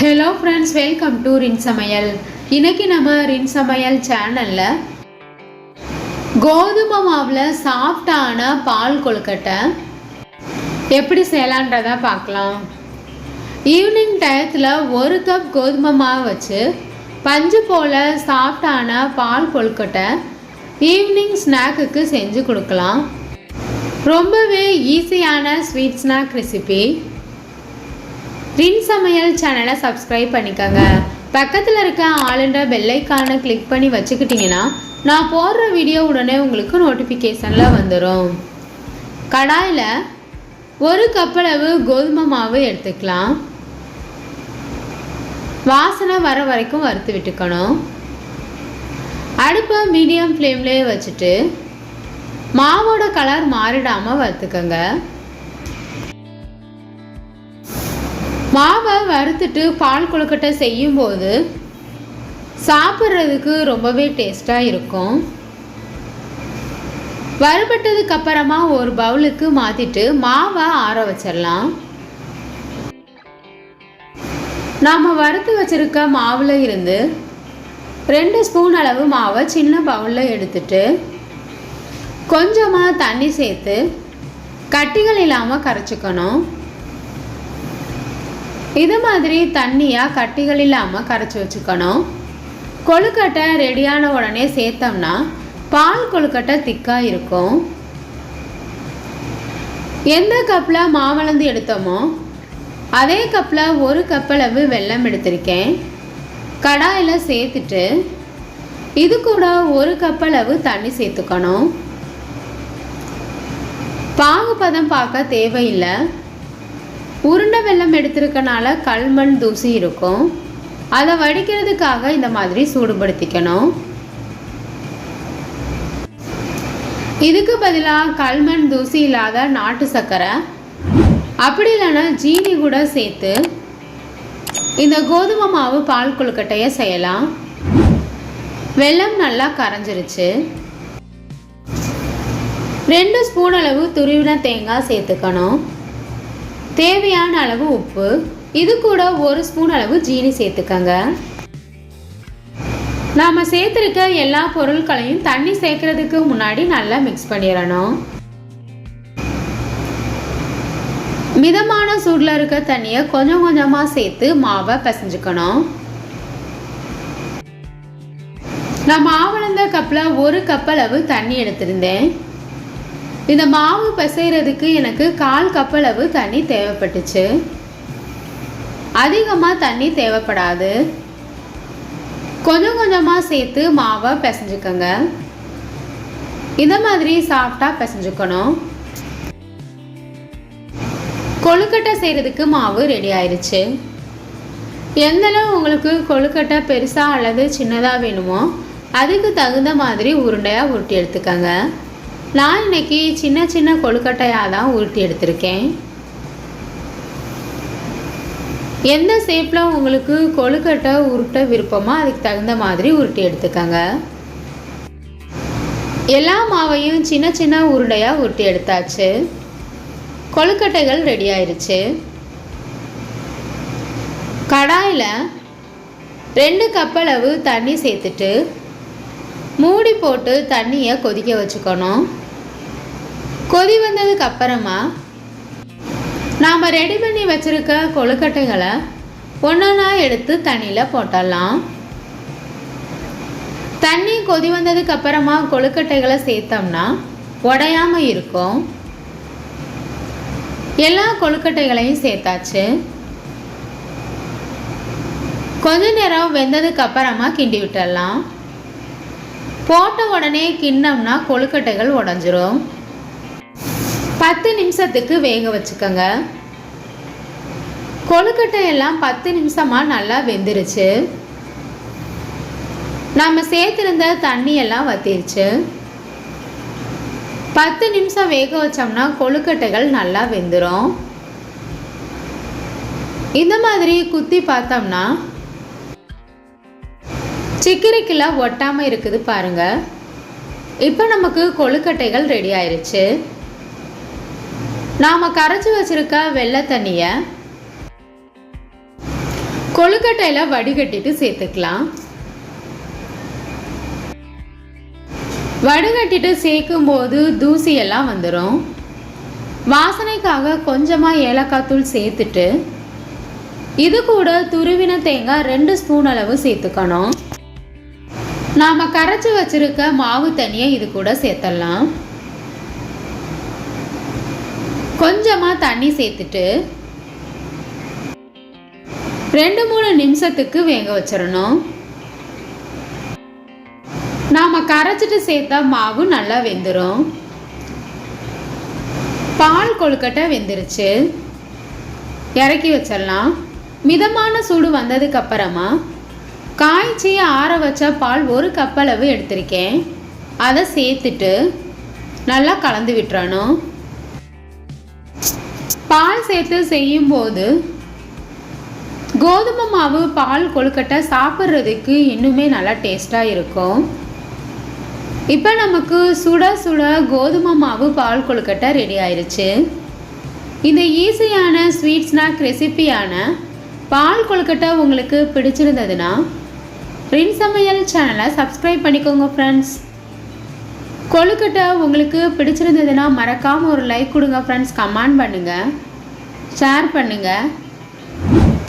Hello friends, welcome to ரின் சமையல். இன்னைக்கு நம்ம ரின் சமையல் சேனலில் கோதுமை மாவில் சாஃப்டான பால் கொழுக்கட்டை எப்படி செய்யலான்றதை பார்க்கலாம். ஈவினிங் டயத்தில் ஒரு கப் கோதுமை மாவு வச்சு பஞ்சு போல் சாஃப்டான பால் கொழுக்கட்டை ஈவினிங் ஸ்நாக்குக்கு செஞ்சு கொடுக்கலாம். ரொம்பவே ஈஸியான ஸ்வீட் ஸ்நாக் ரெசிபி. ரின் சமையல் சேனலை சப்ஸ்கிரைப் பண்ணிக்கோங்க. பக்கத்தில் இருக்க ஆளுன்ற பெல்லைக்கானை கிளிக் பண்ணி வச்சுக்கிட்டிங்கன்னா நான் போடுற வீடியோ உடனே உங்களுக்கு நோட்டிஃபிகேஷனில் வந்துடும். கடாயில் ஒரு கப்பளவு கோதுமை மாவு எடுத்துக்கலாம். வாசனை வர வரைக்கும் வறுத்து விட்டுக்கணும். அடுப்பை மீடியம் ஃப்ளேம்லேயே வச்சுட்டு மாவோட கலர் மாறிடாமல் வறுத்துக்கோங்க. மாவை வறுத்துட்டு பால் கொழுக்கட்டை செய்யும்போது சாப்பிட்றதுக்கு ரொம்பவே டேஸ்ட்டாக இருக்கும். வறுபட்டதுக்கு அப்புறமா ஒரு பவுலுக்கு மாற்றிட்டு மாவை ஆற வச்சிடலாம். நாம் வறுத்து வச்சுருக்க மாவில் இருந்து 2 ஸ்பூன் அளவு மாவை சின்ன பவுலில் எடுத்துட்டு கொஞ்சமாக தண்ணி சேர்த்து கட்டிகள் இல்லாமல் கரைச்சிக்கணும். இது மாதிரி தண்ணியாக கட்டிகள் இல்லாமல் கரைச்சி வச்சுக்கணும். கொழுக்கட்டை ரெடியான உடனே சேர்த்தோம்னா பால் கொழுக்கட்டை திக்காக இருக்கும். எந்த கப்பில் மாவளந்து எடுத்தோமோ அதே கப்பில் ஒரு கப்பளவு வெல்லம் எடுத்திருக்கேன். கடாயில் சேர்த்துட்டு இது கூட ஒரு கப்பளவு தண்ணி சேர்த்துக்கணும். பாகுபதம் பார்க்க தேவையில்லை. உருண்டை வெல்லம் எடுத்துருக்கனால கல்மண் தூசி இருக்கும். அதை வடிக்கிறதுக்காக இந்த மாதிரி சூடுபடுத்திக்கணும். இதுக்கு பதிலாக கல்மண் தூசி இல்லாத நாட்டு சர்க்கரை அப்படி இல்லைன்னா ஜீனி கூட சேர்த்து இந்த கோதுமை மாவு பால் கொழுக்கட்டையை செய்யலாம். வெல்லம் நல்லா கரைஞ்சிருச்சு. 2 ஸ்பூன் அளவு துருவின தேங்காய் சேர்த்துக்கணும். தேவையான அளவு உப்பு, இது கூட 1 ஸ்பூன் அளவு ஜீனி சேர்த்துக்கங்க. நாம் சேர்த்துருக்க எல்லா பொருட்களையும் தண்ணி சேர்க்கறதுக்கு முன்னாடி நல்லா மிக்ஸ் பண்ணிடணும். மிதமான சூடில் இருக்க தண்ணியை கொஞ்சம் கொஞ்சமாக சேர்த்து மாவை பிசைஞ்சுக்கணும். நான் மாவுளந்த கப்பில் 1 கப்பளவு தண்ணி எடுத்திருந்தேன். இந்த மாவு பிசைறதுக்கு எனக்கு 1/4 கப்பளவு தண்ணி தேவைப்பட்டுச்சு. அதிகமாக தண்ணி தேவைப்படாது. கொஞ்சம் கொஞ்சமாக சேர்த்து மாவை பிசைஞ்சுக்கோங்க. இந்த மாதிரி சாஃப்டாக பிசைஞ்சுக்கணும். கொழுக்கட்டை செய்கிறதுக்கு மாவு ரெடி ஆயிடுச்சு. எந்தளவு உங்களுக்கு கொழுக்கட்டை பெருசாக அல்லது சின்னதாக வேணுமோ அதுக்கு தகுந்த மாதிரி உருண்டையாக உருட்டி எடுத்துக்கோங்க. நான் இன்னைக்கு சின்ன சின்ன கொழுக்கட்டையாக தான் உருட்டி எடுத்திருக்கேன். எந்த ஷேப்பில் உங்களுக்கு கொழுக்கட்டை உருட்ட விருப்பமோ அதுக்கு தகுந்த மாதிரி உருட்டி எடுத்துக்கோங்க. எல்லா மாவையும் சின்ன சின்ன உருண்டையாக உருட்டி எடுத்தாச்சு. கொழுக்கட்டைகள் ரெடி ஆயிடுச்சு. கடாயில் 2 கப்பளவு தண்ணி சேர்த்துட்டு மூடி போட்டு தண்ணியை கொதிக்க வச்சுக்கணும். கொதி வந்ததுக்கு அப்புறமா நாம் ரெடி பண்ணி வச்சுருக்க கொழுக்கட்டைகளை ஒன்றா எடுத்து தண்ணியில் போட்டுடலாம். தண்ணி கொதி வந்ததுக்கு அப்புறமா கொழுக்கட்டைகளை சேர்த்தோம்னா உடையாமல் இருக்கும். எல்லா கொழுக்கட்டைகளையும் சேர்த்தாச்சு. கொஞ்ச நேரம் வெந்ததுக்கு அப்புறமா கிண்டி விட்டுடலாம். போட்ட உடனே கிண்ணம்னா கொழுக்கட்டைகள் உடஞ்சிரும். 10 நிமிஷத்துக்கு வேக வச்சுக்கோங்க. கொழுக்கட்டை எல்லாம் 10 நிமிஷமாக நல்லா வெந்துருச்சு. நம்ம சேர்த்துருந்த தண்ணி எல்லாம் வத்திருச்சு. 10 நிமிஷம் வேக வச்சோம்னா கொழுக்கட்டைகள் நல்லா வெந்துடும். இந்த மாதிரி குத்தி பார்த்தோம்னா சிக்கிரிக்குள்ள ஒட்டாமல் இருக்குது பாருங்க. இப்போ நமக்கு கொழுக்கட்டைகள் ரெடி ஆயிடுச்சு. நாம் கரைச்சி வச்சிருக்க வெள்ளை தண்ணியை கொழுக்கட்டையில் வடிகட்டிட்டு சேர்த்துக்கலாம். வடிகட்டிட்டு சேர்க்கும்போது தூசியெல்லாம் வந்துடும். வாசனைக்காக கொஞ்சமாக ஏலக்காய் தூள் சேர்த்துட்டு இது கூட துருவின தேங்காய் 2 ஸ்பூன் அளவு சேர்த்துக்கணும். நாம் கரைச்சி வச்சிருக்க மாவு தண்ணியை இது கூட சேர்த்துடலாம். கொஞ்சமாக தண்ணி சேர்த்துட்டு 2-3 நிமிஷத்துக்கு வேக வச்சிடணும். நாம் கரைச்சிட்டு சேர்த்தா மாவு நல்லா வெந்துடும். பால் கொழுக்கட்டை வெந்துருச்சு. இறக்கி வச்சிடலாம். மிதமான சூடு வந்ததுக்கு அப்புறமா காய்ச்சி ஆற வச்ச பால் 1 கப் அளவு எடுத்திருக்கேன். அதை சேர்த்துட்டு நல்லா கலந்து விட்டுறணும். பால் சேர்த்து செய்யும்போது கோதுமை மாவு பால் கொழுக்கட்டை சாப்பிட்றதுக்கு இன்னுமே நல்லா டேஸ்ட்டாக இருக்கும். இப்போ நமக்கு சுட சுட கோதுமை மாவு பால் கொழுக்கட்டை ரெடி ஆயிடுச்சு. இந்த ஈஸியான ஸ்வீட் ஸ்நாக் ரெசிபியான பால் கொழுக்கட்டை உங்களுக்கு பிடிச்சிருந்ததுன்னா ரின் சமையல் சேனலை சப்ஸ்கிரைப் பண்ணிக்கோங்க ஃப்ரெண்ட்ஸ். கொழுக்கட்டை உங்களுக்கு பிடிச்சிருந்ததுன்னா மறக்காமல் ஒரு லைக் கொடுங்க ஃப்ரெண்ட்ஸ். கமெண்ட் பண்ணுங்கள், ஷேர் பண்ணுங்கள்.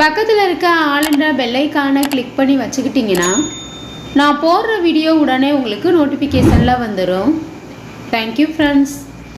பக்கத்தில் இருக்க ஆளுன்ற பெல் ஐகானை கிளிக் பண்ணி வச்சுக்கிட்டிங்கன்னா நான் போடுற வீடியோ உடனே உங்களுக்கு நோட்டிஃபிகேஷனில் வந்துடும். Thank you friends.